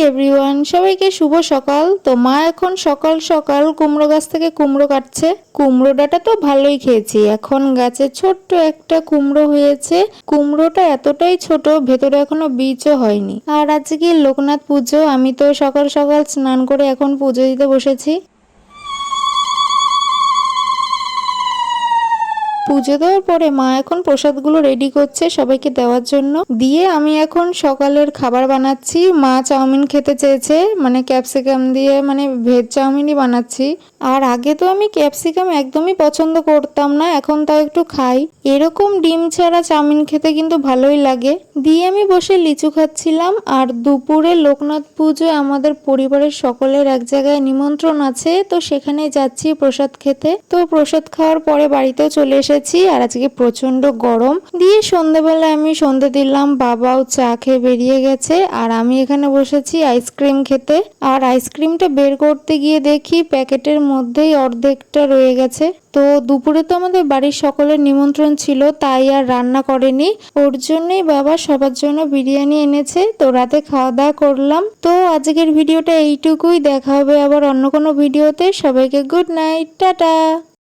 Everyone, সবাইকে শুভ সকাল। তো মা এখন সকাল সকাল কুমড়ো গাছ থেকে কুমড়ো কাটছে। কুমড়ো ডাঁটা তো ভালোই খেয়েছি, এখন গাছে ছোট্ট একটা কুমড়ো হয়েছে। কুমড়োটা এতটাই ছোট, ভেতরে এখনো বীজও হয়নি। আর আজকে লোকনাথ পুজো, আমি তো সকাল সকাল স্নান করে এখন পুজো দিতে বসেছি। পুজো দেওয়ার পরে মা এখন প্রসাদগুলো রেডি করছে সবাইকে দেওয়ার জন্য। দিয়ে আমি এখন সকালের খাবার বানাচ্ছি। মা চাউমিন খেতে চেয়েছে, মানে ক্যাপসিকাম দিয়ে, মানে ভেজ চাউমিনই বানাচ্ছি। আর আগে তো আমি ক্যাপসিকাম একদমই পছন্দ করতাম না, এখন তাও একটু খাই। এরকম ডিম ছাড়া চাউমিন খেতে কিন্তু ভালোই লাগে। দিয়ে আমি বসে লিচু খাচ্ছিলাম। আর দুপুরে লোকনাথ পুজোয় আমাদের পরিবারের সকলের এক জায়গায় নিমন্ত্রণ আছে, তো সেখানে যাচ্ছি প্রসাদ খেতে। তো প্রসাদ খাওয়ার পরে বাড়িতেও চলে এসেছি। আর আজকে প্রচন্ড গরম। দিয়ে সন্ধ্যেবেলায় আমি সন্ধ্যে দিলাম, বাবাও চা খেয়ে বেরিয়ে গেছে। আর আমি এখানে বসেছি আইসক্রিম খেতে। আর আইসক্রিমটা বের করতে গিয়ে দেখি প্যাকেটের মধ্যেই অর্ধেকটা রয়ে গেছে। তো দুপুরে তো আমাদের বাড়ির সকলের নিমন্ত্রণ ছিল, তাই আর রান্না করেনি। ওর জন্যই বাবা সবার জন্য বিরিয়ানি এনেছে। তো রাতে খাওয়া দাওয়া করলাম। তো আজকের ভিডিওটা এইটুকুই, দেখা হবে আবার অন্য কোনো ভিডিওতে। সবাইকে গুড নাইট, টাটা।